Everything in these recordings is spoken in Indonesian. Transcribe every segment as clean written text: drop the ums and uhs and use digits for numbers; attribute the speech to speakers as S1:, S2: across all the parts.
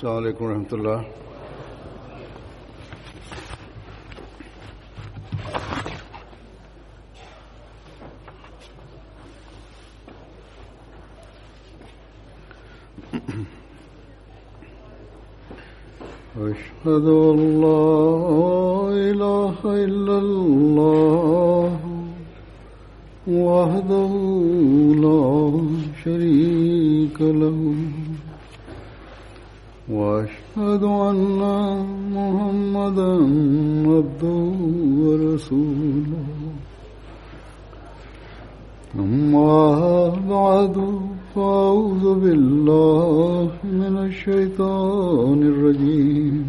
S1: السلام عليكم ورحمة الله. أشهد أن لا إله إلا الله وحده لا شريك له وأشهد أن محمدا عبده ورسوله أما بعد فأعوذ بالله من الشيطان الرجيم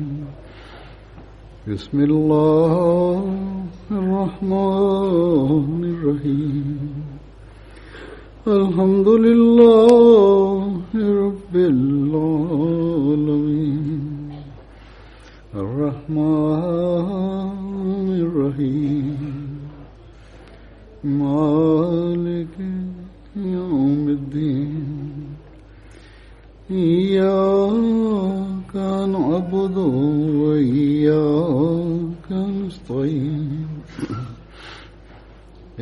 S1: بسم الله الرحمن الرحيم الحمد لله رب العالمين الرحمن الرحيم مالك يوم الدين إياك نعبد وإياك نستعين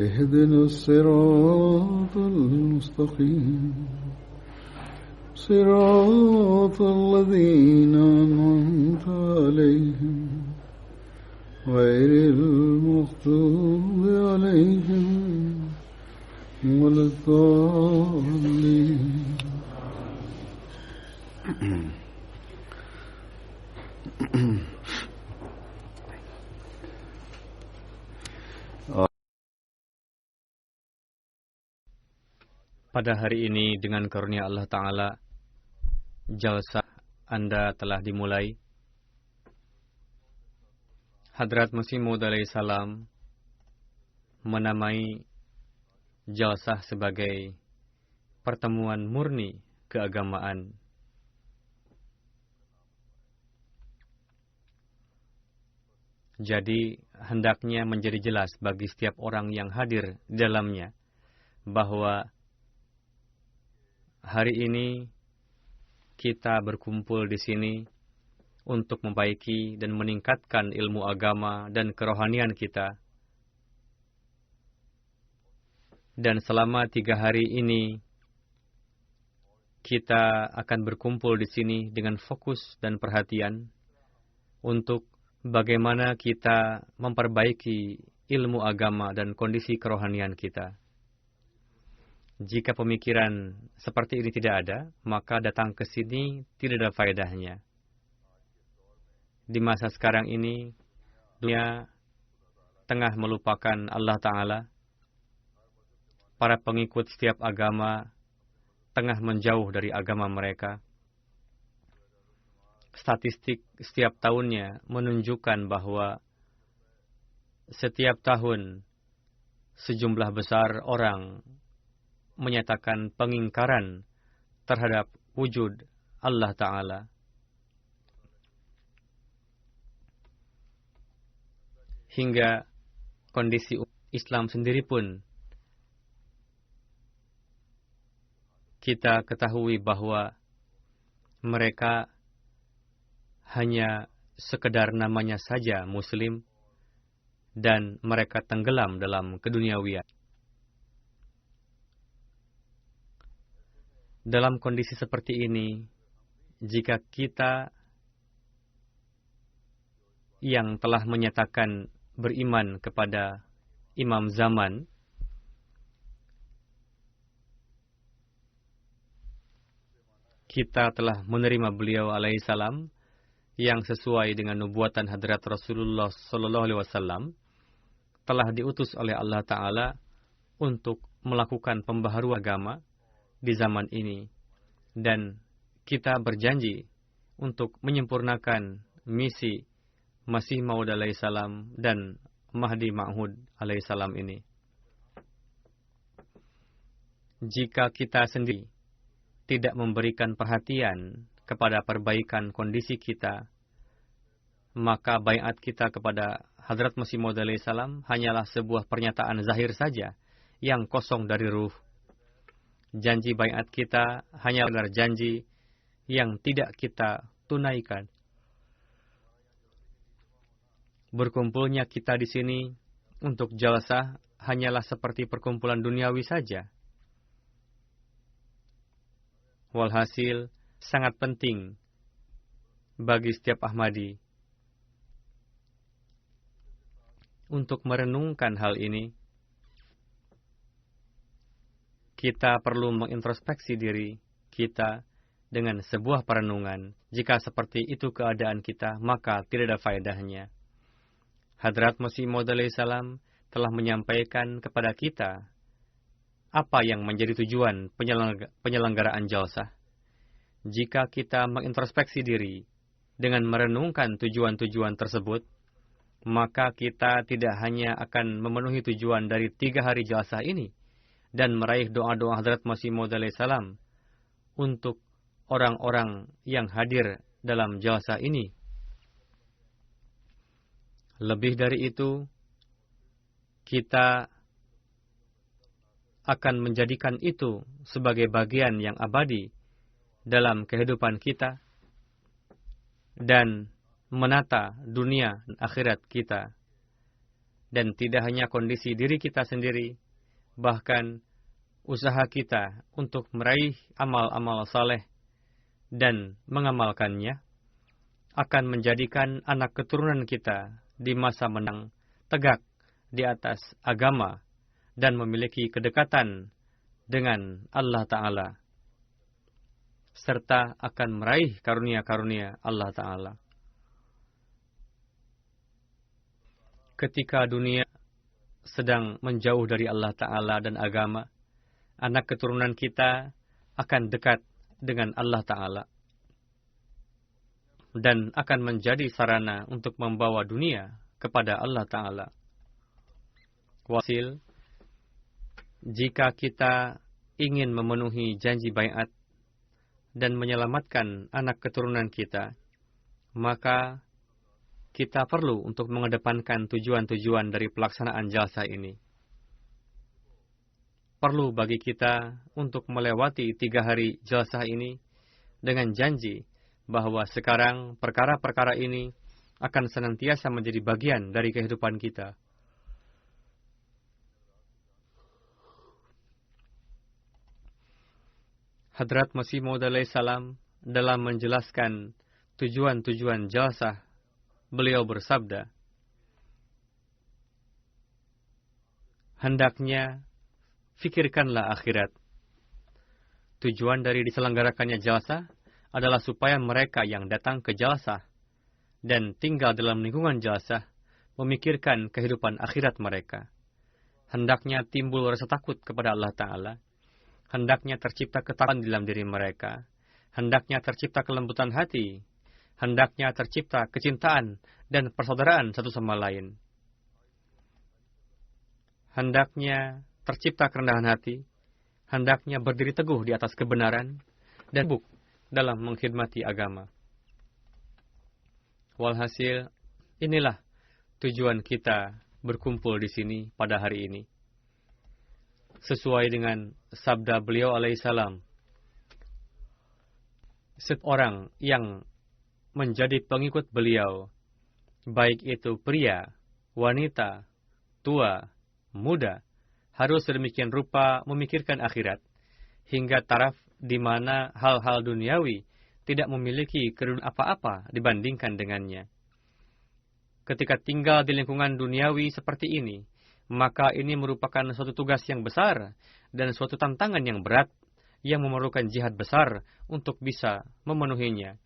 S1: اهدنا الصراط المستقيم صراط الذين أنعمت عليهم غير المغضوب عليهم ولا الضالين.
S2: Pada hari ini dengan karunia Allah Ta'ala, jalsah Anda telah dimulai. Hadrat Masih Maud alaihi salam menamai jalsah sebagai pertemuan murni keagamaan. Jadi, hendaknya menjadi jelas bagi setiap orang yang hadir di dalamnya bahwa hari ini kita berkumpul di sini untuk memperbaiki dan meningkatkan ilmu agama dan kerohanian kita. Dan selama 3 hari ini kita akan berkumpul di sini dengan fokus dan perhatian untuk bagaimana kita memperbaiki ilmu agama dan kondisi kerohanian kita. Jika pemikiran seperti ini tidak ada, maka datang ke sini tidak ada faedahnya. Di masa sekarang ini, dunia tengah melupakan Allah Ta'ala. Para pengikut setiap agama tengah menjauh dari agama mereka. Statistik setiap tahunnya menunjukkan bahwa setiap tahun sejumlah besar orang menyatakan pengingkaran terhadap wujud Allah Ta'ala. Hingga kondisi Islam sendiri pun kita ketahui bahwa mereka hanya sekedar namanya saja Muslim dan mereka tenggelam dalam keduniawian. Dalam kondisi seperti ini, jika kita yang telah menyatakan beriman kepada Imam Zaman, kita telah menerima beliau alaihissalam yang sesuai dengan nubuatan hadrat Rasulullah sallallahu alaihi wasallam, telah diutus oleh Allah Ta'ala untuk melakukan pembaharuan agama di zaman ini, dan kita berjanji untuk menyempurnakan misi Masih Maud alaihissalam dan Mahdi Ma'ud alaihissalam ini. Jika kita sendiri tidak memberikan perhatian kepada perbaikan kondisi kita, maka baiat kita kepada Hadrat Masih Maud alaihissalam hanyalah sebuah pernyataan zahir saja yang kosong dari ruh. Janji baiat kita hanya benar janji yang tidak kita tunaikan. Berkumpulnya kita di sini untuk jalsah hanyalah seperti perkumpulan duniawi saja. Walhasil, sangat penting bagi setiap Ahmadi untuk merenungkan hal ini. Kita perlu mengintrospeksi diri kita dengan sebuah perenungan. Jika seperti itu keadaan kita, maka tidak ada faedahnya. Hadrat Masih Maud alaihi salam telah menyampaikan kepada kita apa yang menjadi tujuan penyelenggaraan jalsah. Jika kita mengintrospeksi diri dengan merenungkan tujuan-tujuan tersebut, maka kita tidak hanya akan memenuhi tujuan dari 3 hari jalsah ini dan meraih doa-doa Hadrat Masih Maud alaihi salam untuk orang-orang yang hadir dalam jalsah ini. Lebih dari itu, kita akan menjadikan itu sebagai bagian yang abadi dalam kehidupan kita dan menata dunia dan akhirat kita. Dan tidak hanya kondisi diri kita sendiri, bahkan usaha kita untuk meraih amal-amal saleh dan mengamalkannya akan menjadikan anak keturunan kita di masa menang tegak di atas agama dan memiliki kedekatan dengan Allah Ta'ala, serta akan meraih karunia-karunia Allah Ta'ala. Ketika dunia sedang menjauh dari Allah Ta'ala dan agama, anak keturunan kita akan dekat dengan Allah Ta'ala dan akan menjadi sarana untuk membawa dunia kepada Allah Ta'ala. Wasil, jika kita ingin memenuhi janji baiat dan menyelamatkan anak keturunan kita, maka kita perlu untuk mengedepankan tujuan-tujuan dari pelaksanaan jalsah ini. Perlu bagi kita untuk melewati 3 hari jalsah ini dengan janji bahwa sekarang perkara-perkara ini akan senantiasa menjadi bagian dari kehidupan kita. Hadrat Masih Maud alaihi salam dalam menjelaskan tujuan-tujuan jalsah, beliau bersabda, hendaknya fikirkanlah akhirat. Tujuan dari diselenggarakannya jalsah adalah supaya mereka yang datang ke jalsah dan tinggal dalam lingkungan jalsah memikirkan kehidupan akhirat mereka. Hendaknya timbul rasa takut kepada Allah Ta'ala. Hendaknya tercipta ketakwaan dalam diri mereka. Hendaknya tercipta kelembutan hati. Hendaknya tercipta kecintaan dan persaudaraan satu sama lain. Hendaknya tercipta kerendahan hati. Hendaknya berdiri teguh di atas kebenaran dan sibuk dalam mengkhidmati agama. Walhasil, inilah tujuan kita berkumpul di sini pada hari ini. Sesuai dengan sabda beliau alaihissalam, setiap orang yang menjadi pengikut beliau, baik itu pria, wanita, tua, muda, harus sedemikian rupa memikirkan akhirat, hingga taraf di mana hal-hal duniawi tidak memiliki kedudukan apa-apa dibandingkan dengannya. Ketika tinggal di lingkungan duniawi seperti ini, maka ini merupakan suatu tugas yang besar dan suatu tantangan yang berat yang memerlukan jihad besar untuk bisa memenuhinya.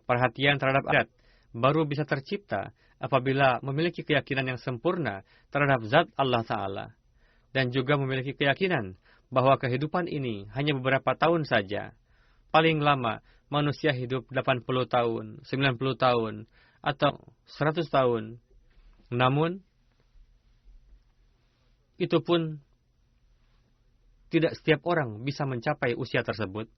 S2: Perhatian terhadap akhirat baru bisa tercipta apabila memiliki keyakinan yang sempurna terhadap zat Allah Ta'ala dan juga memiliki keyakinan bahwa kehidupan ini hanya beberapa tahun saja. Paling lama manusia hidup 80 tahun, 90 tahun, atau 100 tahun. Namun, itu pun tidak setiap orang bisa mencapai usia tersebut.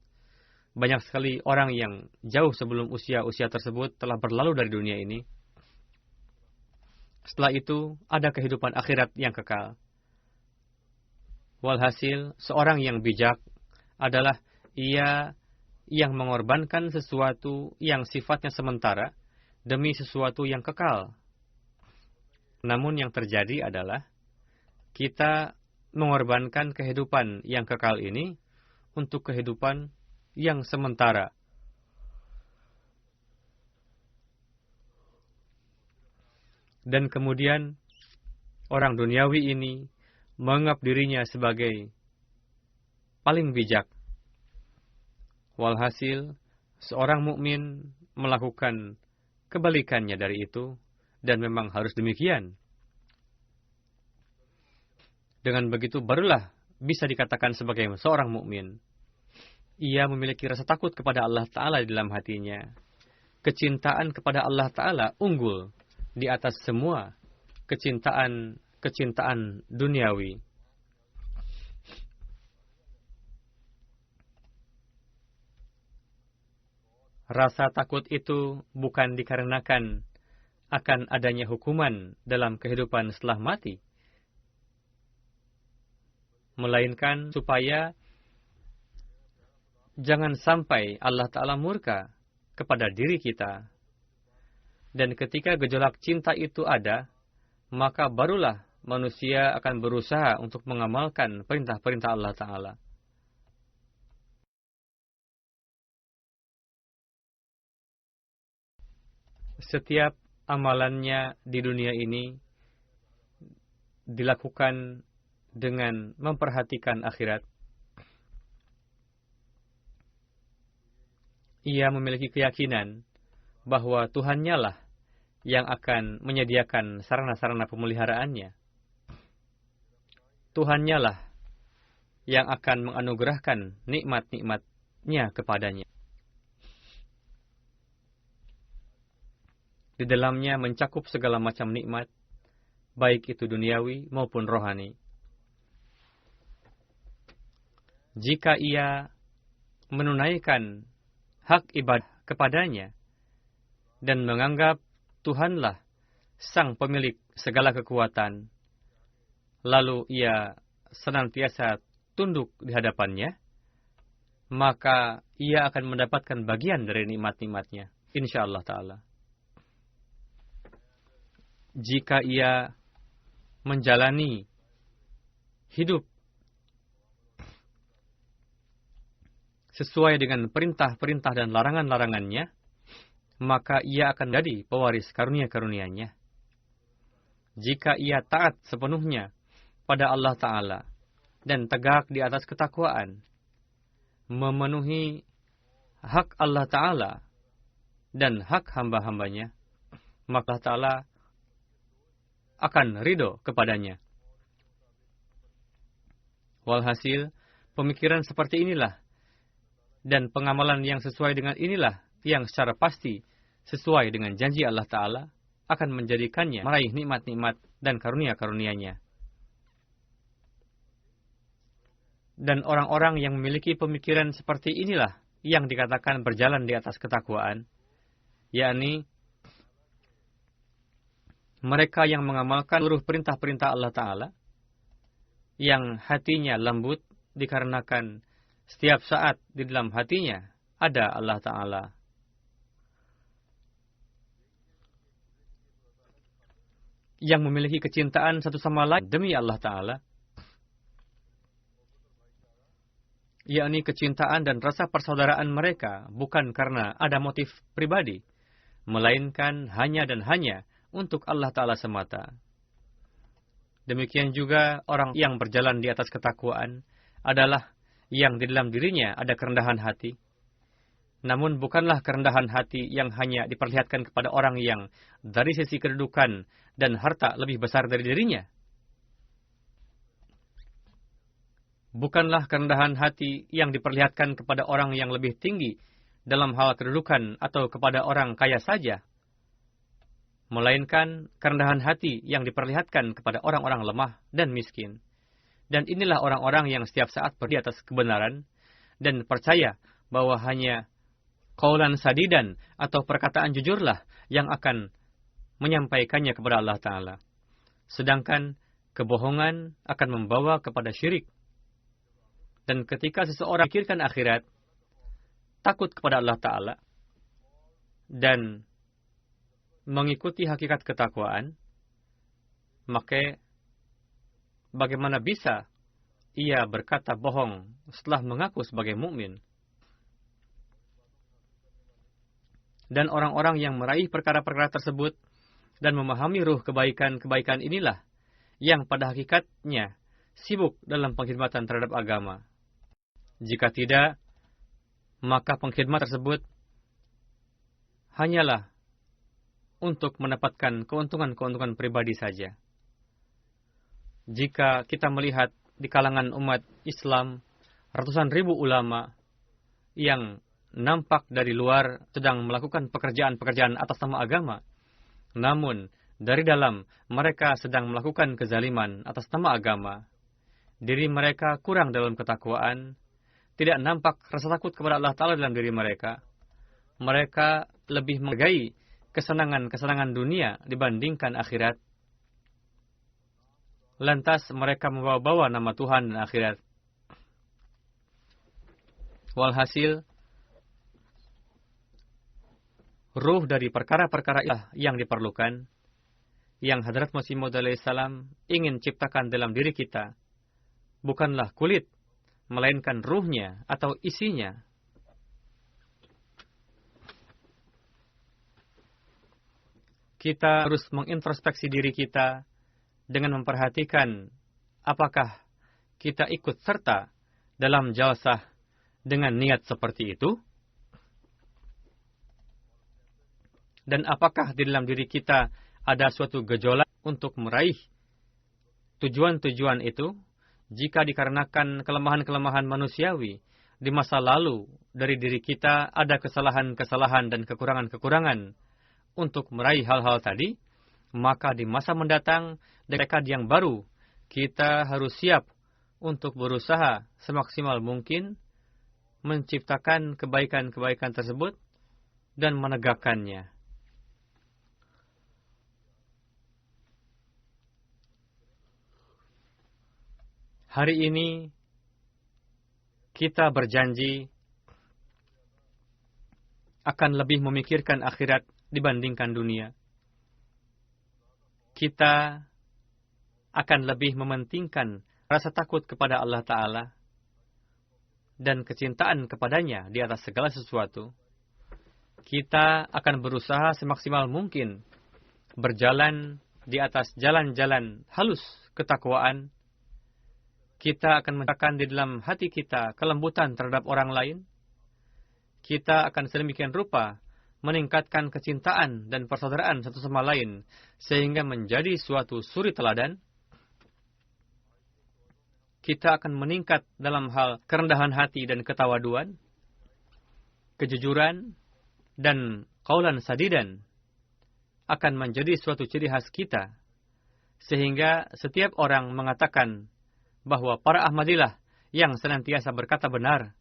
S2: Banyak sekali orang yang jauh sebelum usia-usia tersebut telah berlalu dari dunia ini. Setelah itu, ada kehidupan akhirat yang kekal. Walhasil, seorang yang bijak adalah ia yang mengorbankan sesuatu yang sifatnya sementara demi sesuatu yang kekal. Namun yang terjadi adalah kita mengorbankan kehidupan yang kekal ini untuk kehidupan yang sementara. Dan kemudian orang duniawi ini menganggap dirinya sebagai paling bijak. Walhasil, seorang mukmin melakukan kebalikannya dari itu, dan memang harus demikian. Dengan begitu barulah bisa dikatakan sebagai seorang mukmin. Ia memiliki rasa takut kepada Allah Ta'ala di dalam hatinya. Kecintaan kepada Allah Ta'ala unggul di atas semua kecintaan duniawi. Rasa takut itu bukan dikarenakan akan adanya hukuman dalam kehidupan setelah mati, melainkan supaya jangan sampai Allah Ta'ala murka kepada diri kita. Dan ketika gejolak cinta itu ada, maka barulah manusia akan berusaha untuk mengamalkan perintah-perintah Allah Ta'ala. Setiap amalannya di dunia ini dilakukan dengan memperhatikan akhirat. Ia memiliki keyakinan bahwa Tuhannya lah yang akan menyediakan sarana-sarana pemeliharaannya. Tuhannya lah yang akan menganugerahkan nikmat-nikmatnya kepadanya. Di dalamnya mencakup segala macam nikmat, baik itu duniawi maupun rohani. Jika ia menunaikan hak ibadah kepadanya dan menganggap Tuhanlah sang pemilik segala kekuatan, lalu ia senantiasa tunduk di hadapannya, maka ia akan mendapatkan bagian dari nikmat-nikmatnya, insyaallah ta'ala. Jika ia menjalani hidup sesuai dengan perintah-perintah dan larangan-larangannya, maka ia akan jadi pewaris karunia-karunia-Nya. Jika ia taat sepenuhnya pada Allah Ta'ala dan tegak di atas ketakwaan, memenuhi hak Allah Ta'ala dan hak hamba-hambanya, maka Allah Ta'ala akan ridho kepadanya. Walhasil, pemikiran seperti inilah dan pengamalan yang sesuai dengan inilah yang secara pasti sesuai dengan janji Allah Ta'ala akan menjadikannya meraih nikmat-nikmat dan karunia-karunia-Nya. Dan orang-orang yang memiliki pemikiran seperti inilah yang dikatakan berjalan di atas ketakwaan, yakni mereka yang mengamalkan seluruh perintah-perintah Allah Ta'ala, yang hatinya lembut dikarenakan setiap saat di dalam hatinya ada Allah Ta'ala. Yang memiliki kecintaan satu sama lain demi Allah Ta'ala, yakni kecintaan dan rasa persaudaraan mereka bukan karena ada motif pribadi, melainkan hanya dan hanya untuk Allah Ta'ala semata. Demikian juga orang yang berjalan di atas ketakwaan adalah yang di dalam dirinya ada kerendahan hati. Namun bukanlah kerendahan hati yang hanya diperlihatkan kepada orang yang dari sisi kedudukan dan harta lebih besar dari dirinya. Bukanlah kerendahan hati yang diperlihatkan kepada orang yang lebih tinggi dalam hal kedudukan atau kepada orang kaya saja. Melainkan kerendahan hati yang diperlihatkan kepada orang-orang lemah dan miskin. Dan inilah orang-orang yang setiap saat berdiri atas kebenaran dan percaya bahwa hanya qaulan sadidan atau perkataan jujurlah yang akan menyampaikannya kepada Allah Ta'ala. Sedangkan kebohongan akan membawa kepada syirik. Dan ketika seseorang pikirkan akhirat, takut kepada Allah Ta'ala dan mengikuti hakikat ketakwaan, maka bagaimana bisa ia berkata bohong setelah mengaku sebagai mukmin? Dan orang-orang yang meraih perkara-perkara tersebut dan memahami ruh kebaikan-kebaikan inilah yang pada hakikatnya sibuk dalam pengkhidmatan terhadap agama. Jika tidak, maka pengkhidmat tersebut hanyalah untuk mendapatkan keuntungan-keuntungan pribadi saja. Jika kita melihat di kalangan umat Islam, ratusan ribu ulama yang nampak dari luar sedang melakukan pekerjaan-pekerjaan atas nama agama, namun dari dalam mereka sedang melakukan kezaliman atas nama agama. Diri mereka kurang dalam ketakwaan, tidak nampak rasa takut kepada Allah Ta'ala dalam diri mereka. Mereka lebih menghargai kesenangan-kesenangan dunia dibandingkan akhirat. Lantas mereka membawa-bawa nama Tuhan dan akhirat. Walhasil, ruh dari perkara-perkara yang diperlukan, yang Hadrat Masih Maud alaihissalam ingin ciptakan dalam diri kita, bukanlah kulit, melainkan ruhnya atau isinya. Kita harus mengintrospeksi diri kita dengan memperhatikan apakah kita ikut serta dalam jalsah dengan niat seperti itu, dan apakah di dalam diri kita ada suatu gejolak untuk meraih tujuan-tujuan itu. Jika dikarenakan kelemahan-kelemahan manusiawi di masa lalu dari diri kita ada kesalahan-kesalahan dan kekurangan-kekurangan untuk meraih hal-hal tadi, maka di masa mendatang, dekade yang baru, kita harus siap untuk berusaha semaksimal mungkin menciptakan kebaikan-kebaikan tersebut dan menegakkannya. Hari ini kita berjanji akan lebih memikirkan akhirat dibandingkan dunia. Kita akan lebih mementingkan rasa takut kepada Allah Ta'ala dan kecintaan kepadanya di atas segala sesuatu. Kita akan berusaha semaksimal mungkin berjalan di atas jalan-jalan halus ketakwaan. Kita akan menciptakan di dalam hati kita kelembutan terhadap orang lain. Kita akan sedemikian rupa meningkatkan kecintaan dan persaudaraan satu sama lain, sehingga menjadi suatu suri teladan. Kita akan meningkat dalam hal kerendahan hati dan ketawaduan, kejujuran, dan qaulan sadidan akan menjadi suatu ciri khas kita, sehingga setiap orang mengatakan bahwa para Ahmadilah yang senantiasa berkata benar,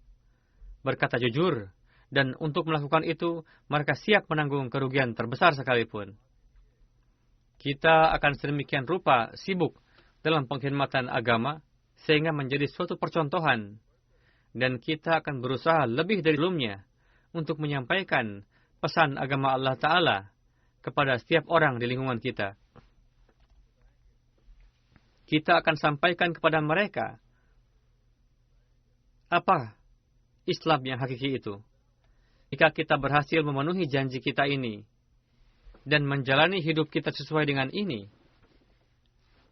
S2: berkata jujur, dan untuk melakukan itu, mereka siap menanggung kerugian terbesar sekalipun. Kita akan sedemikian rupa sibuk dalam pengkhidmatan agama, sehingga menjadi suatu percontohan, dan kita akan berusaha lebih dari sebelumnya untuk menyampaikan pesan agama Allah Ta'ala kepada setiap orang di lingkungan kita. Kita akan sampaikan kepada mereka apa Islam yang hakiki itu. Jika kita berhasil memenuhi janji kita ini dan menjalani hidup kita sesuai dengan ini,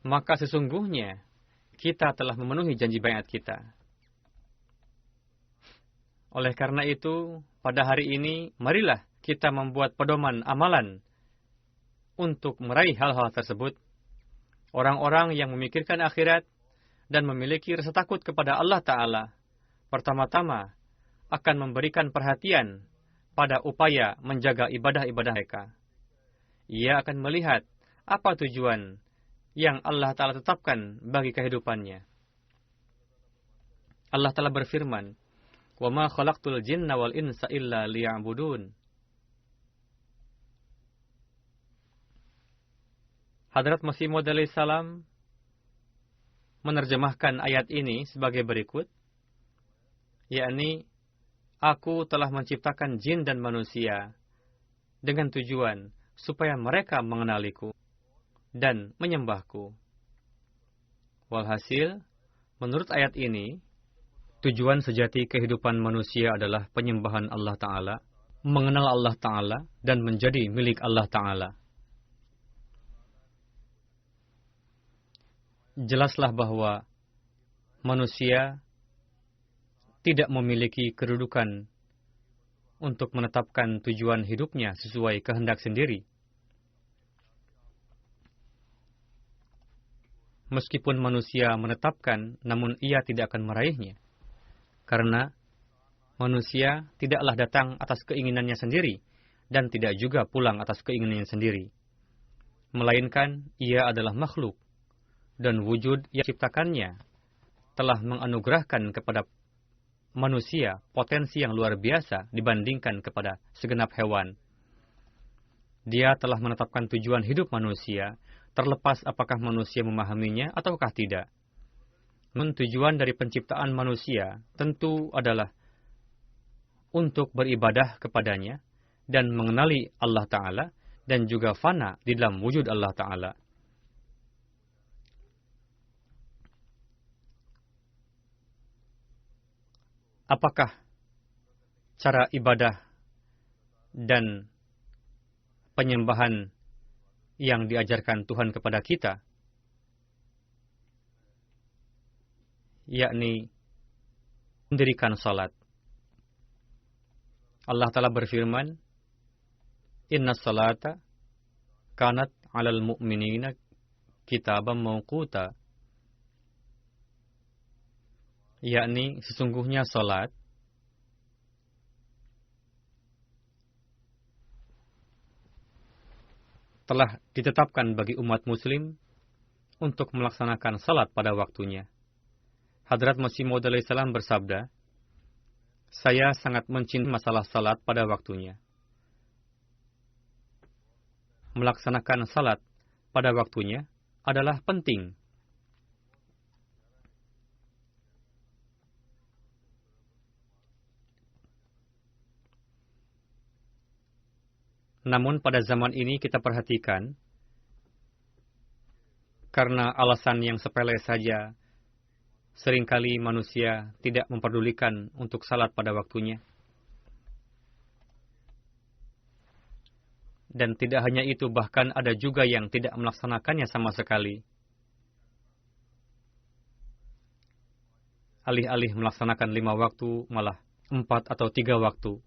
S2: maka sesungguhnya kita telah memenuhi janji baiat kita. Oleh karena itu, pada hari ini, marilah kita membuat pedoman amalan untuk meraih hal-hal tersebut. Orang-orang yang memikirkan akhirat dan memiliki rasa takut kepada Allah Ta'ala, pertama-tama akan memberikan perhatian pada upaya menjaga ibadah-ibadah mereka. Ia akan melihat apa tujuan yang Allah Ta'ala tetapkan bagi kehidupannya. Allah Ta'ala berfirman, وَمَا خَلَقْتُ الْجِنَّ وَالْإِنسَ إِلَّا لِيَعْبُدُونَ. Hadrat Masih Maud alaihissalam menerjemahkan ayat ini sebagai berikut, yakni Aku telah menciptakan jin dan manusia dengan tujuan supaya mereka mengenaliku dan menyembahku. Walhasil, menurut ayat ini, tujuan sejati kehidupan manusia adalah penyembahan Allah Ta'ala, mengenal Allah Ta'ala, dan menjadi milik Allah Ta'ala. Jelaslah bahwa manusia tidak memiliki kedudukan untuk menetapkan tujuan hidupnya sesuai kehendak sendiri. Meskipun manusia menetapkan, namun ia tidak akan meraihnya. Karena manusia tidaklah datang atas keinginannya sendiri, dan tidak juga pulang atas keinginannya sendiri. Melainkan ia adalah makhluk, dan wujud yang diciptakannya telah menganugerahkan kepada manusia potensi yang luar biasa dibandingkan kepada segenap hewan. Dia telah menetapkan tujuan hidup manusia, terlepas apakah manusia memahaminya ataukah tidak. Namun tujuan dari penciptaan manusia tentu adalah untuk beribadah kepadanya dan mengenali Allah Ta'ala dan juga fana di dalam wujud Allah Ta'ala. Apakah cara ibadah dan penyembahan yang diajarkan Tuhan kepada kita? Yakni mendirikan salat. Allah Ta'ala berfirman, Inna salata kanat alal mu'minina kitaban mawquta. Yakni sesungguhnya salat telah ditetapkan bagi umat muslim untuk melaksanakan salat pada waktunya. Hadrat Masih Maud alaihissalam bersabda, saya sangat mencintai masalah salat pada waktunya. Melaksanakan salat pada waktunya adalah penting. Namun pada zaman ini kita perhatikan, karena alasan yang sepele saja, seringkali manusia tidak memperdulikan untuk salat pada waktunya. Dan tidak hanya itu, bahkan ada juga yang tidak melaksanakannya sama sekali. Alih-alih melaksanakan 5 waktu, malah 4 atau 3 waktu.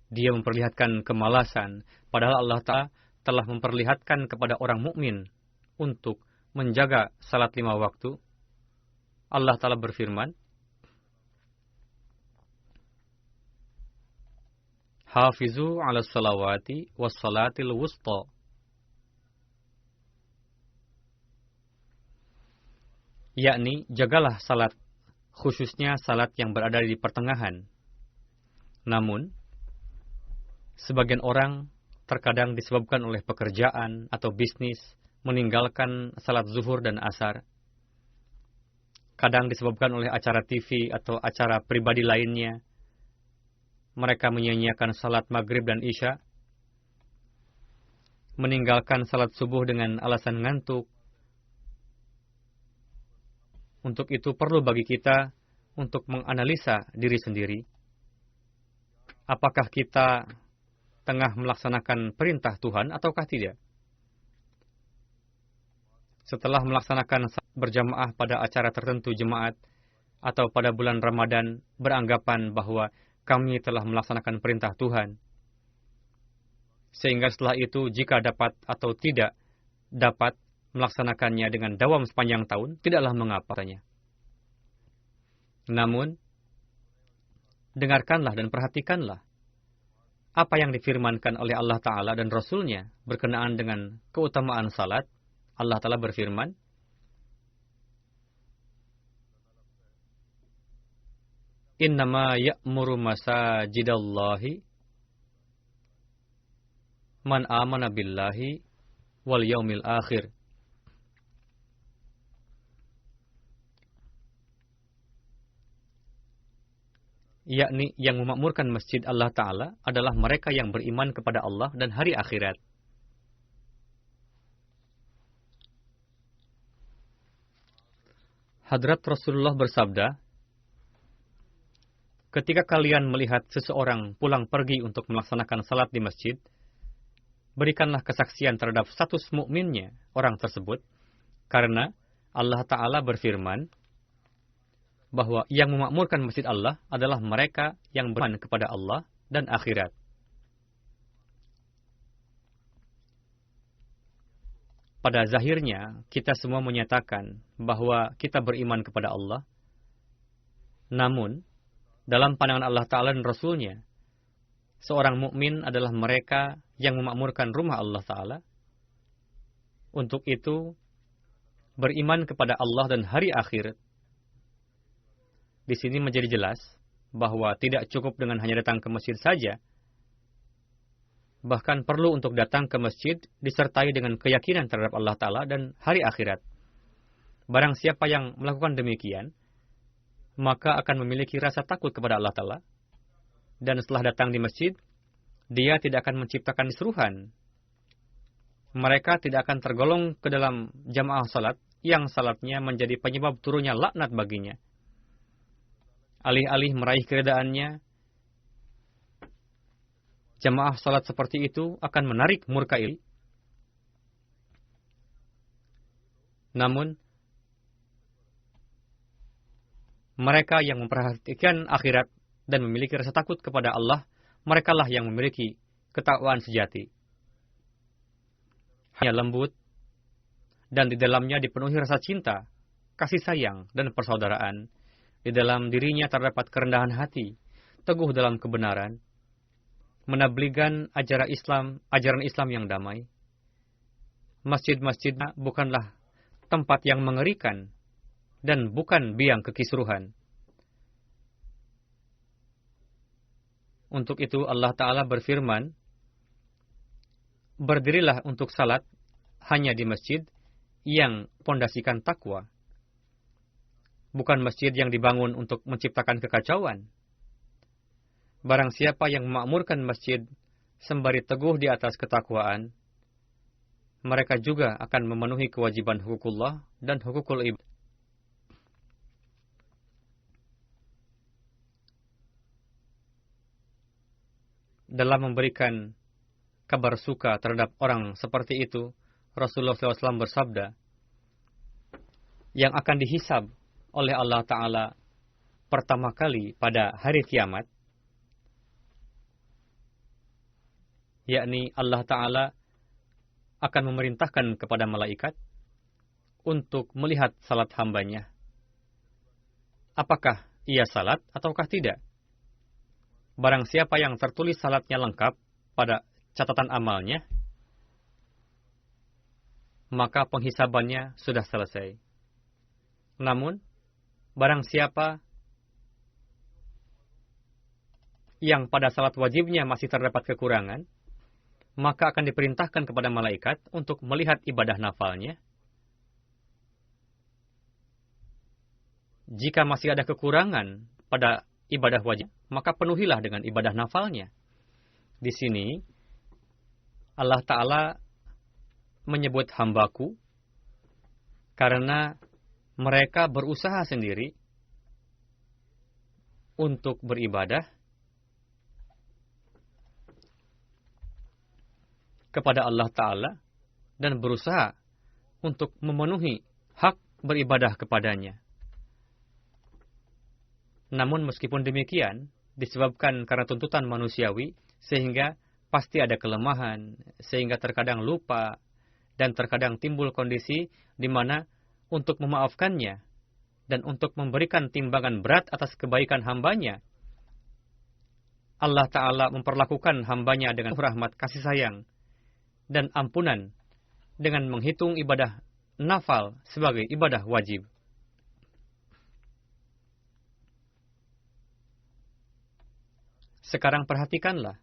S2: Dia memperlihatkan kemalasan, padahal Allah Ta'ala telah memperlihatkan kepada orang mukmin untuk menjaga salat 5 waktu. Allah Ta'ala berfirman, Hafizu ala salawati was salatil wusta. Yakni, jagalah salat, khususnya salat yang berada di pertengahan. Namun, sebagian orang terkadang disebabkan oleh pekerjaan atau bisnis meninggalkan salat zuhur dan asar. Kadang disebabkan oleh acara TV atau acara pribadi lainnya. Mereka menyia-nyiakan salat maghrib dan isya, meninggalkan salat subuh dengan alasan ngantuk. Untuk itu perlu bagi kita untuk menganalisa diri sendiri. Apakah kita tengah melaksanakan perintah Tuhan ataukah tidak? Setelah melaksanakan berjamaah pada acara tertentu jemaat atau pada bulan Ramadan beranggapan bahwa kami telah melaksanakan perintah Tuhan. Sehingga setelah itu jika dapat atau tidak dapat melaksanakannya dengan dawam sepanjang tahun, tidaklah mengapa. Namun, dengarkanlah dan perhatikanlah apa yang difirmankan oleh Allah Ta'ala dan Rasul-Nya berkenaan dengan keutamaan salat. Allah Ta'ala berfirman, Innama ya'muru masajidallahi man amana billahi wal yaumil akhir. yakni yang memakmurkan masjid Allah Ta'ala adalah mereka yang beriman kepada Allah dan hari akhirat. Hadrat Rasulullah bersabda, ketika kalian melihat seseorang pulang pergi untuk melaksanakan salat di masjid, berikanlah kesaksian terhadap status mukminnya orang tersebut, karena Allah Ta'ala berfirman bahwa yang memakmurkan masjid Allah adalah mereka yang beriman kepada Allah dan akhirat. Pada zahirnya, kita semua menyatakan bahwa kita beriman kepada Allah. Namun, dalam pandangan Allah Ta'ala dan Rasul-Nya, seorang mukmin adalah mereka yang memakmurkan rumah Allah Ta'ala. Untuk itu, beriman kepada Allah dan hari akhir. Di sini menjadi jelas bahwa tidak cukup dengan hanya datang ke masjid saja. Bahkan perlu untuk datang ke masjid disertai dengan keyakinan terhadap Allah Ta'ala dan hari akhirat. Barang siapa yang melakukan demikian, maka akan memiliki rasa takut kepada Allah Ta'ala. Dan setelah datang di masjid, dia tidak akan menciptakan kerusuhan. Mereka tidak akan tergolong ke dalam jamaah salat, yang salatnya menjadi penyebab turunnya laknat baginya. Alih-alih meraih keredaannya, jamaah salat seperti itu akan menarik murka ilahi. Namun, mereka yang memperhatikan akhirat dan memiliki rasa takut kepada Allah, merekalah yang memiliki ketakwaan sejati. Hanya lembut, dan di dalamnya dipenuhi rasa cinta, kasih sayang, dan persaudaraan. Di dalam dirinya terdapat kerendahan hati, teguh dalam kebenaran, menabligan ajaran Islam yang damai. Masjid-masjidnya bukanlah tempat yang mengerikan dan bukan biang kekisruhan. Untuk itu Allah Ta'ala berfirman, berdirilah untuk salat hanya di masjid yang pondasikan takwa, bukan masjid yang dibangun untuk menciptakan kekacauan. Barang siapa yang memakmurkan masjid sembari teguh di atas ketakwaan, mereka juga akan memenuhi kewajiban hukukullah dan hukukul ibad. Dalam memberikan kabar suka terhadap orang seperti itu, Rasulullah SAW bersabda, yang akan dihisab oleh Allah Ta'ala pertama kali pada hari kiamat, yakni Allah Ta'ala akan memerintahkan kepada malaikat untuk melihat salat hambanya. Apakah ia salat ataukah tidak? Barang siapa yang tertulis salatnya lengkap pada catatan amalnya, maka penghisabannya sudah selesai. Namun, barang siapa yang pada salat wajibnya masih terdapat kekurangan, maka akan diperintahkan kepada malaikat untuk melihat ibadah nafalnya. Jika masih ada kekurangan pada ibadah wajib, maka penuhilah dengan ibadah nafalnya. Di sini, Allah Ta'ala menyebut hambaku karena mereka berusaha sendiri untuk beribadah kepada Allah Ta'ala dan berusaha untuk memenuhi hak beribadah kepadanya. Namun meskipun demikian, disebabkan karena tuntutan manusiawi, sehingga pasti ada kelemahan, sehingga terkadang lupa, dan terkadang timbul kondisi di mana untuk memaafkannya, dan untuk memberikan timbangan berat atas kebaikan hambanya, Allah Ta'ala memperlakukan hambanya dengan rahmat kasih sayang, dan ampunan, dengan menghitung ibadah nafal sebagai ibadah wajib. Sekarang perhatikanlah,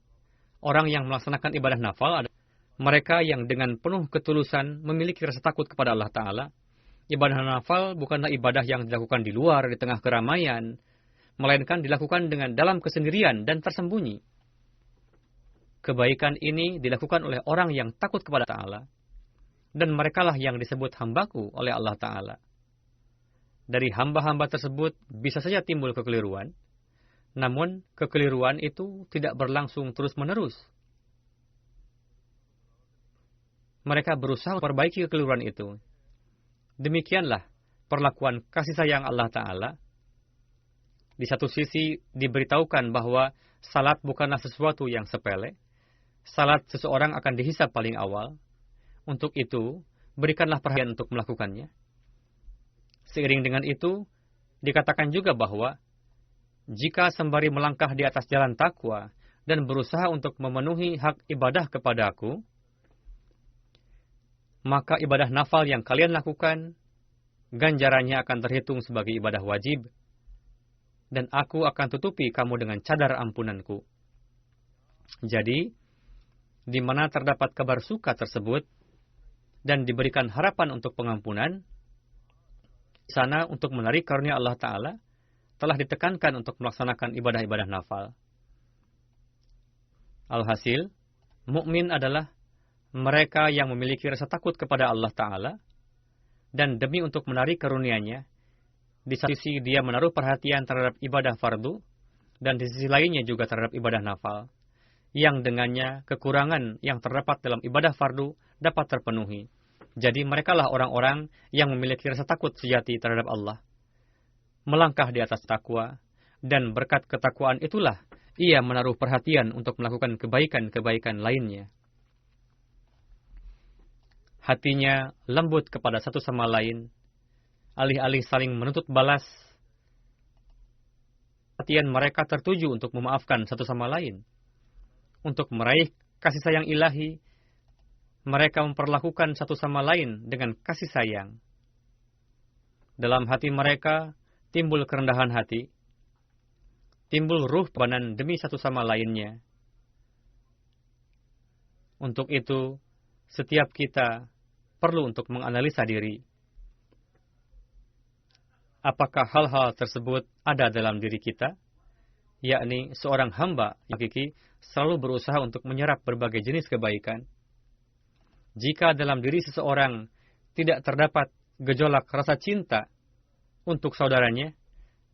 S2: orang yang melaksanakan ibadah nafal adalah mereka yang dengan penuh ketulusan memiliki rasa takut kepada Allah Ta'ala. Ibadah nafal bukanlah ibadah yang dilakukan di luar, di tengah keramaian, melainkan dilakukan dengan dalam kesendirian dan tersembunyi. Kebaikan ini dilakukan oleh orang yang takut kepada Ta'ala, dan merekalah yang disebut hambaku oleh Allah Ta'ala. Dari hamba-hamba tersebut bisa saja timbul kekeliruan, namun kekeliruan itu tidak berlangsung terus-menerus. Mereka berusaha memperbaiki kekeliruan itu. Demikianlah perlakuan kasih sayang Allah Ta'ala. Di satu sisi diberitahukan bahwa salat bukanlah sesuatu yang sepele. Salat seseorang akan dihisab paling awal. Untuk itu, berikanlah perhatian untuk melakukannya. Seiring dengan itu, dikatakan juga bahwa jika sembari melangkah di atas jalan takwa dan berusaha untuk memenuhi hak ibadah kepada Aku, maka ibadah nafal yang kalian lakukan, ganjarannya akan terhitung sebagai ibadah wajib, dan Aku akan tutupi kamu dengan cadar ampunanku. Jadi, di mana terdapat kabar suka tersebut, dan diberikan harapan untuk pengampunan, sana untuk menarik karunia Allah Ta'ala, telah ditekankan untuk melaksanakan ibadah-ibadah nafal. Alhasil, mukmin adalah mereka yang memiliki rasa takut kepada Allah Ta'ala, dan demi untuk menarik karunia-Nya, di satu sisi dia menaruh perhatian terhadap ibadah fardu, dan di sisi lainnya juga terhadap ibadah nafal, yang dengannya kekurangan yang terdapat dalam ibadah fardu dapat terpenuhi. Jadi merekalah orang-orang yang memiliki rasa takut sejati terhadap Allah, melangkah di atas takwa, dan berkat ketakwaan itulah ia menaruh perhatian untuk melakukan kebaikan-kebaikan lainnya. Hatinya lembut kepada satu sama lain, alih-alih saling menuntut balas. Perhatian mereka tertuju untuk memaafkan satu sama lain. Untuk meraih kasih sayang ilahi, mereka memperlakukan satu sama lain dengan kasih sayang. Dalam hati mereka timbul kerendahan hati, timbul ruh pengorbanan demi satu sama lainnya. Untuk itu, setiap kita perlu untuk menganalisa diri. Apakah hal-hal tersebut ada dalam diri kita? Yakni seorang hamba yang hakiki selalu berusaha untuk menyerap berbagai jenis kebaikan. Jika dalam diri seseorang tidak terdapat gejolak rasa cinta untuk saudaranya,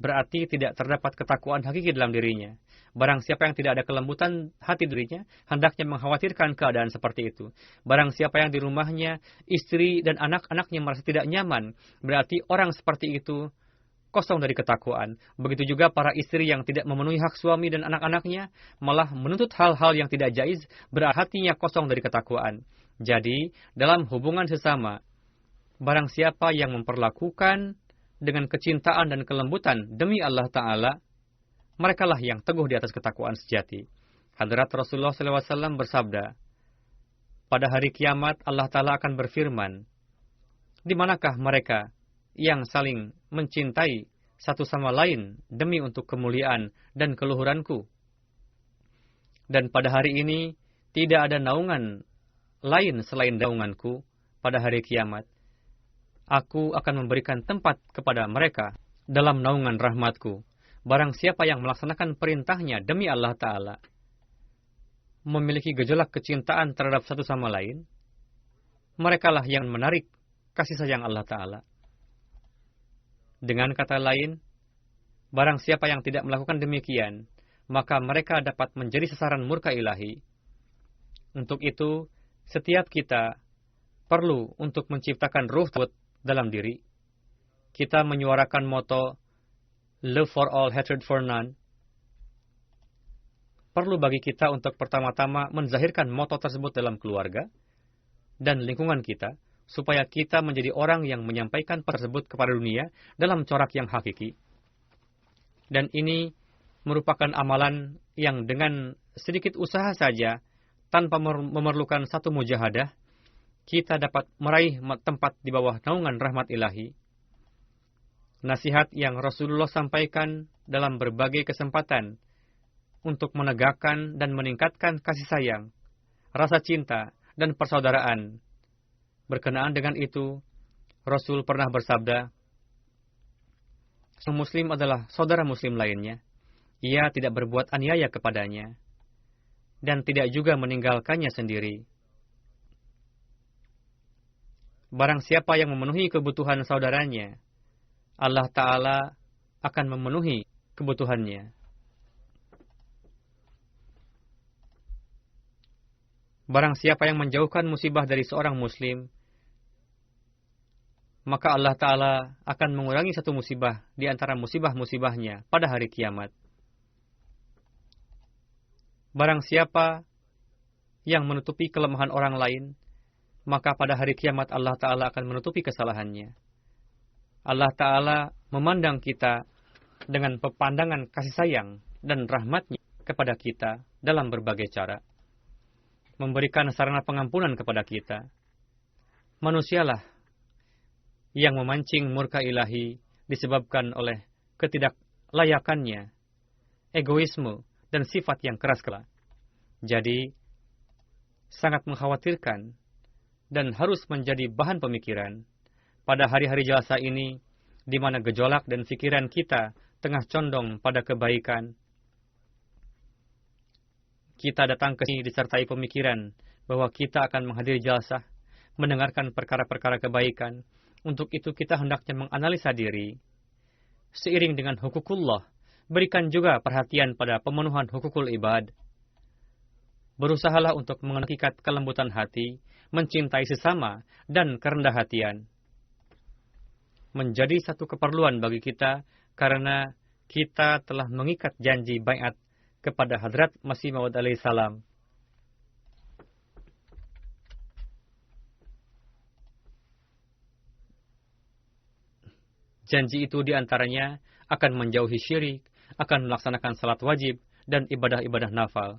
S2: berarti tidak terdapat ketakwaan hakiki dalam dirinya. Barang siapa yang tidak ada kelembutan hati dirinya, hendaknya mengkhawatirkan keadaan seperti itu. Barang siapa yang di rumahnya, istri dan anak-anaknya merasa tidak nyaman, berarti orang seperti itu kosong dari ketakwaan. Begitu juga para istri yang tidak memenuhi hak suami dan anak-anaknya, malah menuntut hal-hal yang tidak jaiz, berarti hatinya kosong dari ketakwaan. Jadi, dalam hubungan sesama, barang siapa yang memperlakukan dengan kecintaan dan kelembutan demi Allah Ta'ala, merekalah yang teguh di atas ketakwaan sejati. Hadrat Rasulullah SAW bersabda, pada hari kiamat Allah Ta'ala akan berfirman, di manakah mereka yang saling mencintai satu sama lain demi untuk kemuliaan dan keluhuranku? Dan pada hari ini tidak ada naungan lain selain naunganku pada hari kiamat. Aku akan memberikan tempat kepada mereka dalam naungan rahmatku. Barang siapa yang melaksanakan perintahnya demi Allah Ta'ala, memiliki gejolak kecintaan terhadap satu sama lain, merekalah yang menarik kasih sayang Allah Ta'ala. Dengan kata lain, barang siapa yang tidak melakukan demikian, maka mereka dapat menjadi sasaran murka ilahi. Untuk itu, setiap kita perlu untuk menciptakan ruh dalam diri. Kita menyuarakan moto Love for all, hatred for none. Perlu bagi kita untuk pertama-tama menzahirkan moto tersebut dalam keluarga dan lingkungan kita, supaya kita menjadi orang yang menyampaikan tersebut kepada dunia dalam corak yang hakiki. Dan ini merupakan amalan yang dengan sedikit usaha saja, tanpa memerlukan satu mujahadah, kita dapat meraih tempat di bawah naungan rahmat ilahi. Nasihat yang Rasulullah sampaikan dalam berbagai kesempatan untuk menegakkan dan meningkatkan kasih sayang, rasa cinta, dan persaudaraan. Berkenaan dengan itu, Rasul pernah bersabda, Sang muslim adalah saudara muslim lainnya. Ia tidak berbuat aniaya kepadanya dan tidak juga meninggalkannya sendiri. Barang siapa yang memenuhi kebutuhan saudaranya, Allah Ta'ala akan memenuhi kebutuhannya. Barang siapa yang menjauhkan musibah dari seorang muslim, maka Allah Ta'ala akan mengurangi satu musibah di antara musibah-musibahnya pada hari kiamat. Barang siapa yang menutupi kelemahan orang lain, maka pada hari kiamat Allah Ta'ala akan menutupi kesalahannya. Allah Ta'ala memandang kita dengan pepandangan kasih sayang dan rahmat-Nya kepada kita dalam berbagai cara. Memberikan sarana pengampunan kepada kita. Manusialah yang memancing murka ilahi disebabkan oleh ketidaklayakannya, egoisme, dan sifat yang keras kelak. Jadi, sangat mengkhawatirkan dan harus menjadi bahan pemikiran pada hari-hari jalasa ini, di mana gejolak dan pikiran kita tengah condong pada kebaikan. Kita datang ke sini disertai pemikiran bahwa kita akan menghadiri jalsah, mendengarkan perkara-perkara kebaikan. Untuk itu kita hendaknya menganalisa diri. Seiring dengan hukukullah, berikan juga perhatian pada pemenuhan hukukul ibad. Berusahalah untuk mengikat kelembutan hati, mencintai sesama, dan kerendah hatian. Menjadi satu keperluan bagi kita karena kita telah mengikat janji baiat kepada Hadrat Masih Maud alaihi salam. Janji itu diantaranya akan menjauhi syirik, akan melaksanakan salat wajib, dan ibadah-ibadah nafal.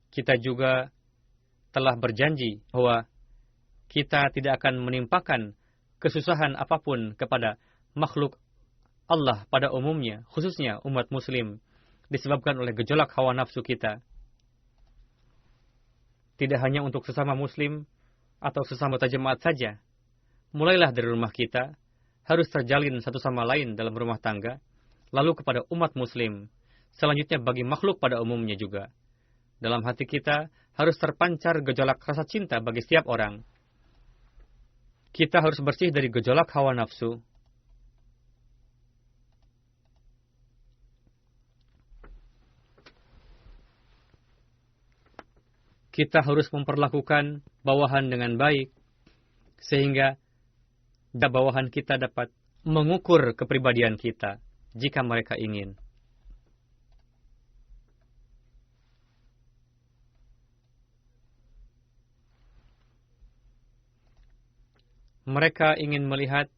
S2: Kita juga telah berjanji bahwa kita tidak akan menimpakan kesusahan apapun kepada makhluk Allah pada umumnya, khususnya umat muslim, disebabkan oleh gejolak hawa nafsu kita. Tidak hanya untuk sesama muslim atau sesama jemaat saja. Mulailah dari rumah kita, harus terjalin satu sama lain dalam rumah tangga, lalu kepada umat muslim, selanjutnya bagi makhluk pada umumnya juga. Dalam hati kita harus terpancar gejolak rasa cinta bagi setiap orang. Kita harus bersih dari gejolak hawa nafsu. Kita harus memperlakukan bawahan dengan baik, sehingga bawahan kita dapat mengukur kepribadian kita jika mereka ingin. Mereka ingin melihat,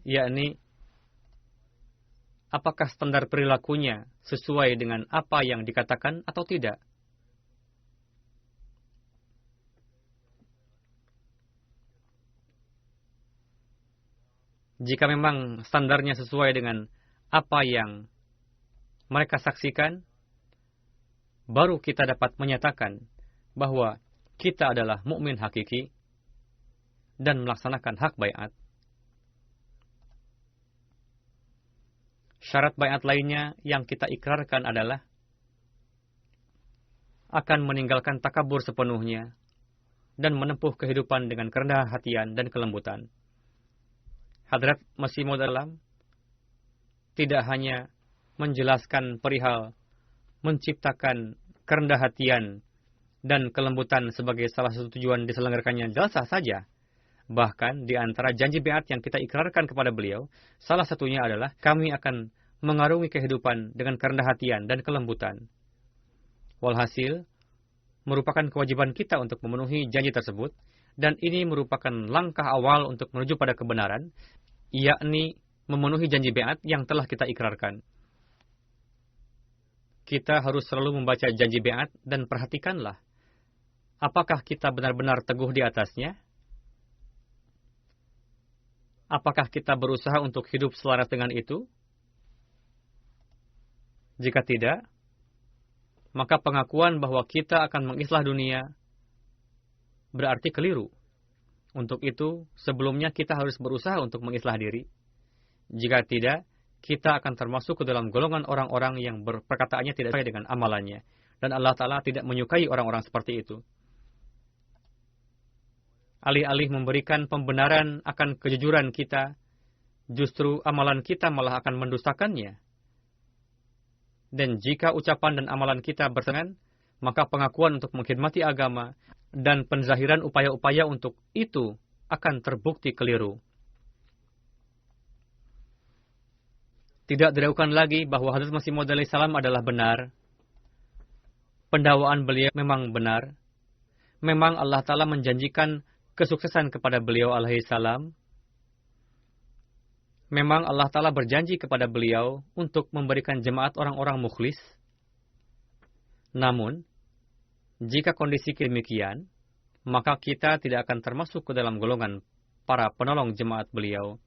S2: yakni, apakah standar perilakunya sesuai dengan apa yang dikatakan atau tidak. Jika memang standarnya sesuai dengan apa yang mereka saksikan, baru kita dapat menyatakan bahwa kita adalah mukmin hakiki dan melaksanakan hak baiat. Syarat baiat lainnya yang kita ikrarkan adalah akan meninggalkan takabur sepenuhnya dan menempuh kehidupan dengan kerendahan hatian dan kelembutan. Hadrat Masih Maud tidak hanya menjelaskan perihal menciptakan kerendahan hatian dan kelembutan sebagai salah satu tujuan diselenggarakannya jalsah saja. Bahkan di antara janji baiat yang kita ikrarkan kepada beliau, salah satunya adalah kami akan mengarungi kehidupan dengan kerendahan hatian dan kelembutan. Walhasil, merupakan kewajiban kita untuk memenuhi janji tersebut, dan ini merupakan langkah awal untuk menuju pada kebenaran, yakni memenuhi janji baiat yang telah kita ikrarkan. Kita harus selalu membaca janji baiat dan perhatikanlah, apakah kita benar-benar teguh di atasnya? Apakah kita berusaha untuk hidup selaras dengan itu? Jika tidak, maka pengakuan bahwa kita akan mengislah dunia berarti keliru. Untuk itu, sebelumnya kita harus berusaha untuk mengislah diri. Jika tidak, kita akan termasuk ke dalam golongan orang-orang yang perkataannya tidak sesuai dengan amalannya. Dan Allah Ta'ala tidak menyukai orang-orang seperti itu. Alih-alih memberikan pembenaran akan kejujuran kita, justru amalan kita malah akan mendustakannya. Dan jika ucapan dan amalan kita bertentangan, maka pengakuan untuk mengkhidmati agama dan penzahiran upaya-upaya untuk itu akan terbukti keliru. Tidak diragukan lagi bahwa Hazrat Masih Maud alaihi salam adalah benar. Pendakwaan beliau memang benar. Memang Allah Ta'ala menjanjikan kesuksesan kepada beliau alaihi salam. Memang Allah Ta'ala berjanji kepada beliau untuk memberikan jemaat orang-orang mukhlis. Namun, jika kondisi demikian, maka kita tidak akan termasuk ke dalam golongan para penolong jemaat beliau.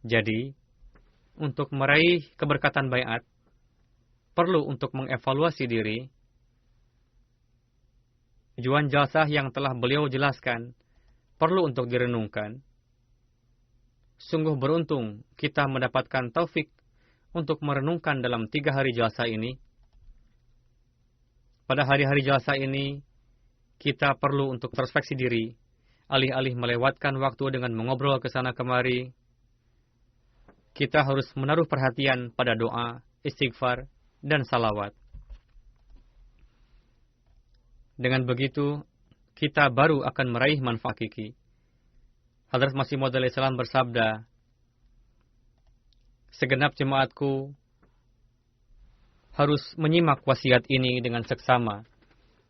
S2: Jadi, untuk meraih keberkatan baiat, perlu untuk mengevaluasi diri. Tujuan jalsah yang telah beliau jelaskan, perlu untuk direnungkan. Sungguh beruntung kita mendapatkan taufik untuk merenungkan dalam 3 hari jalsah ini. Pada hari-hari jalsah ini, kita perlu untuk introspeksi diri, alih-alih melewatkan waktu dengan mengobrol ke sana kemari. Kita harus menaruh perhatian pada doa, istighfar, dan salawat. Dengan begitu, kita baru akan meraih manfaat hakiki. Hazrat Masih Maud alaihi salam bersabda, segenap jemaatku harus menyimak wasiat ini dengan seksama,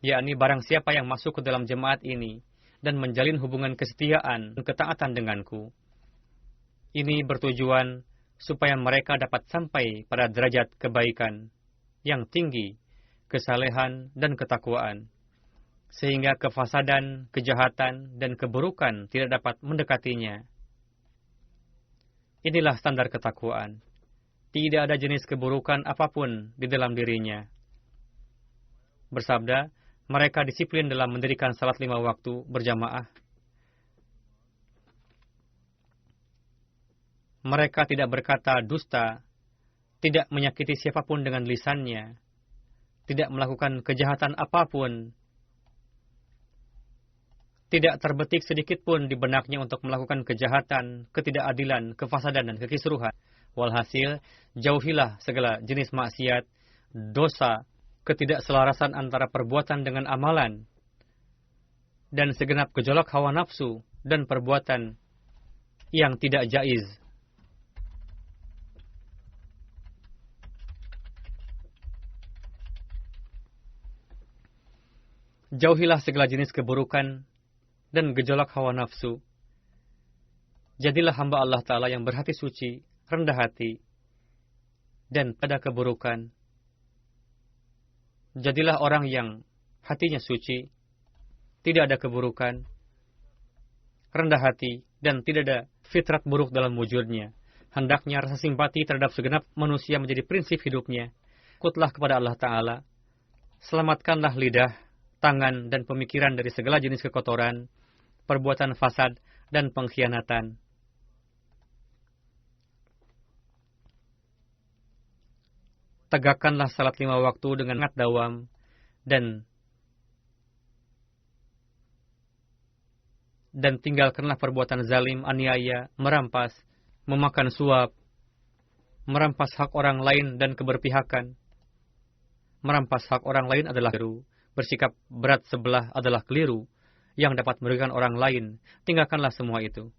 S2: yakni barang siapa yang masuk ke dalam jemaat ini dan menjalin hubungan kesetiaan dan ketaatan denganku. Ini bertujuan supaya mereka dapat sampai pada derajat kebaikan yang tinggi, kesalehan dan ketakwaan, sehingga kefasadan, kejahatan, dan keburukan tidak dapat mendekatinya. Inilah standar ketakwaan. Tidak ada jenis keburukan apapun di dalam dirinya. Bersabda, mereka disiplin dalam mendirikan salat 5 waktu berjamaah. Mereka tidak berkata dusta, tidak menyakiti siapapun dengan lisannya, tidak melakukan kejahatan apapun, tidak terbetik sedikit pun di benaknya untuk melakukan kejahatan, ketidakadilan, kefasadan, dan kekisruhan. Walhasil, jauhilah segala jenis maksiat, dosa, ketidakselarasan antara perbuatan dengan amalan, dan segenap gejolak hawa nafsu dan perbuatan yang tidak jaiz. Jauhilah segala jenis keburukan dan gejolak hawa nafsu. Jadilah hamba Allah Ta'ala yang berhati suci, rendah hati, dan pada keburukan. Jadilah orang yang hatinya suci, tidak ada keburukan, rendah hati, dan tidak ada fitrat buruk dalam wujudnya. Hendaknya rasa simpati terhadap segenap manusia menjadi prinsip hidupnya. Takutlah kepada Allah Ta'ala. Selamatkanlah lidah, tangan, dan pemikiran dari segala jenis kekotoran, perbuatan fasad, dan pengkhianatan. Tegakkanlah salat 5 waktu dengan sangat dawam, dan tinggalkanlah perbuatan zalim, aniaya, merampas, memakan suap, merampas hak orang lain dan keberpihakan. Merampas hak orang lain adalah keliru, bersikap berat sebelah adalah keliru, yang dapat merugikan orang lain. Tinggalkanlah semua itu.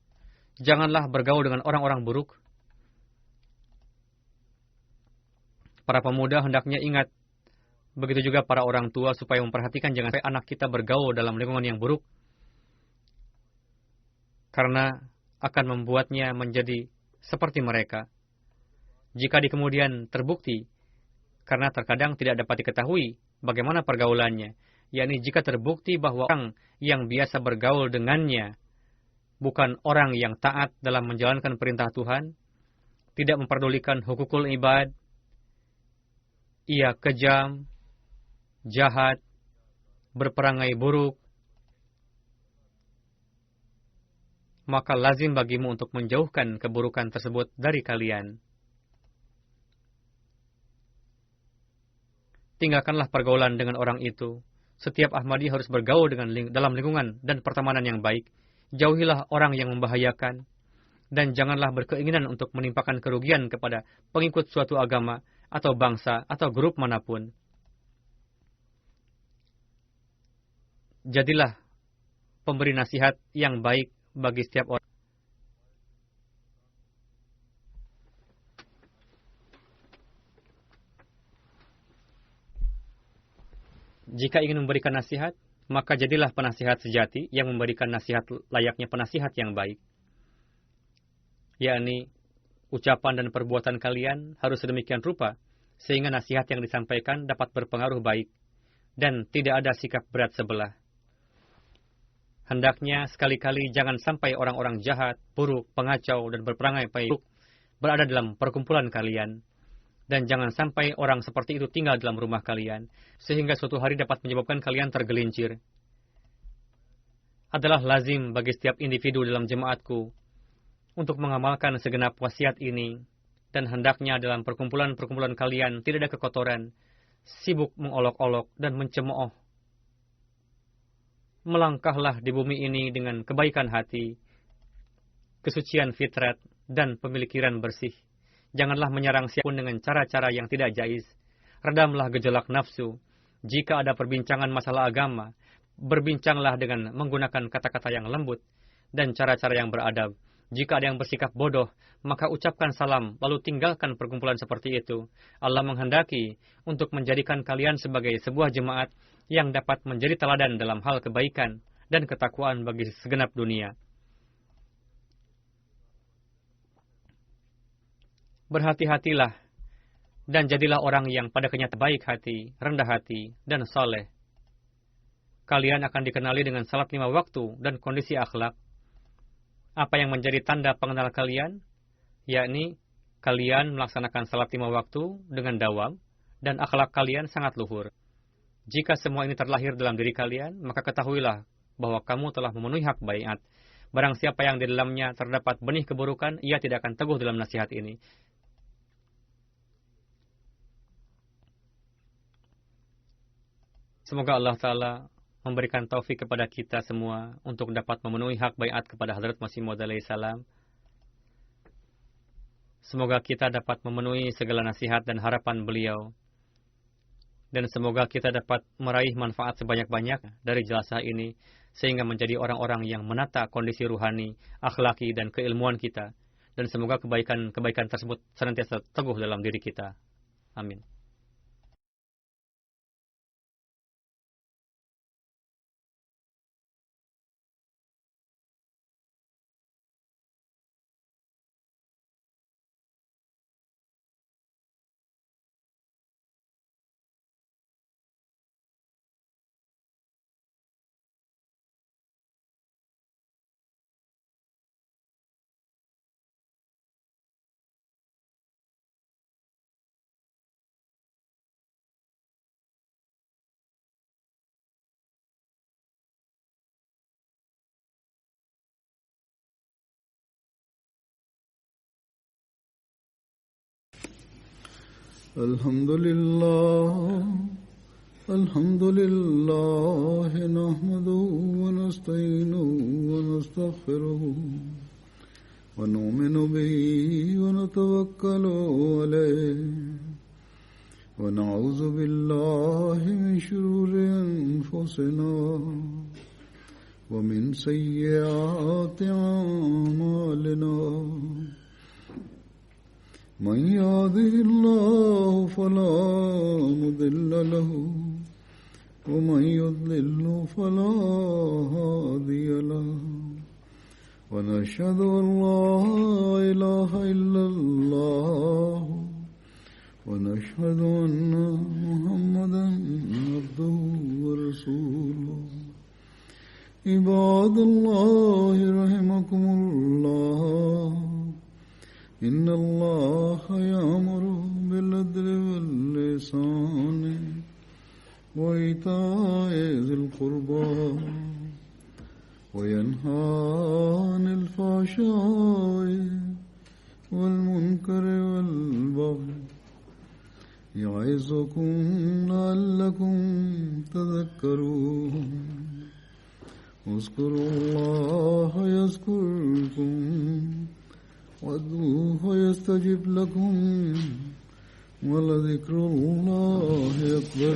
S2: Janganlah bergaul dengan orang-orang buruk. Para pemuda hendaknya ingat, begitu juga para orang tua, supaya memperhatikan jangan sampai anak kita bergaul dalam lingkungan yang buruk, karena akan membuatnya menjadi seperti mereka. Jika di kemudian terbukti, karena terkadang tidak dapat diketahui bagaimana pergaulannya, yakni jika terbukti bahwa orang yang biasa bergaul dengannya bukan orang yang taat dalam menjalankan perintah Tuhan, tidak memperdulikan hukukul ibad, ia kejam, jahat, berperangai buruk, maka lazim bagimu untuk menjauhkan keburukan tersebut dari kalian. Tinggalkanlah pergaulan dengan orang itu. Setiap Ahmadi harus bergaul dalam lingkungan dan pertemanan yang baik. Jauhilah orang yang membahayakan. Dan janganlah berkeinginan untuk menimpakan kerugian kepada pengikut suatu agama, atau bangsa, atau grup manapun. Jadilah pemberi nasihat yang baik bagi setiap orang. Jika ingin memberikan nasihat, maka jadilah penasihat sejati yang memberikan nasihat layaknya penasihat yang baik. Yakni, ucapan dan perbuatan kalian harus sedemikian rupa, sehingga nasihat yang disampaikan dapat berpengaruh baik, dan tidak ada sikap berat sebelah. Hendaknya sekali-kali jangan sampai orang-orang jahat, buruk, pengacau, dan berperangai buruk berada dalam perkumpulan kalian. Dan jangan sampai orang seperti itu tinggal dalam rumah kalian, sehingga suatu hari dapat menyebabkan kalian tergelincir. Adalah lazim bagi setiap individu dalam jemaatku untuk mengamalkan segenap wasiat ini, dan hendaknya dalam perkumpulan-perkumpulan kalian tidak ada kekotoran, sibuk mengolok-olok dan mencemooh. Melangkahlah di bumi ini dengan kebaikan hati, kesucian fitrat, dan pemikiran bersih. Janganlah menyerang siapapun dengan cara-cara yang tidak jaiz. Redamlah gejolak nafsu. Jika ada perbincangan masalah agama, berbincanglah dengan menggunakan kata-kata yang lembut dan cara-cara yang beradab. Jika ada yang bersikap bodoh, maka ucapkan salam, lalu tinggalkan perkumpulan seperti itu. Allah menghendaki untuk menjadikan kalian sebagai sebuah jemaat yang dapat menjadi teladan dalam hal kebaikan dan ketakwaan bagi segenap dunia. Berhati-hatilah, dan jadilah orang yang pada kenyataan baik hati, rendah hati, dan saleh. Kalian akan dikenali dengan salat 5 waktu dan kondisi akhlak. Apa yang menjadi tanda pengenal kalian? Yakni, kalian melaksanakan salat 5 waktu dengan dawam, dan akhlak kalian sangat luhur. Jika semua ini terlahir dalam diri kalian, maka ketahuilah bahwa kamu telah memenuhi hak baiat. Barang siapa yang di dalamnya terdapat benih keburukan, ia tidak akan teguh dalam nasihat ini. Semoga Allah Ta'ala memberikan taufik kepada kita semua untuk dapat memenuhi hak baiat kepada Hadrat Masih Maud alaihi salam. Semoga kita dapat memenuhi segala nasihat dan harapan beliau. Dan semoga kita dapat meraih manfaat sebanyak-banyak dari jelasah ini, sehingga menjadi orang-orang yang menata kondisi ruhani, akhlaki, dan keilmuan kita. Dan semoga kebaikan-kebaikan tersebut senantiasa teguh dalam diri kita. Amin.
S1: الحمد لله نحمده ونستعينه ونستغفره ونؤمن به ونتوكل عليه ونعوذ بالله من شرور أنفسنا ومن سيئات أعمالنا من يهده الله فلا مضل له ومن يضلل فلا هادي له ونشهد أن لا إله إلا الله ونشهد أن محمدا عبده ورسوله عباد الله رحمكم الله إن الله يأمر بالعدل والإحسان وإيتاء ذي القربى وينهى عن الفحشاء والمنكر والبغي يعظكم لعلكم تذكرون اذكروا الله يذكركم وادعوه يستجب لكم ولذكر الله أكبر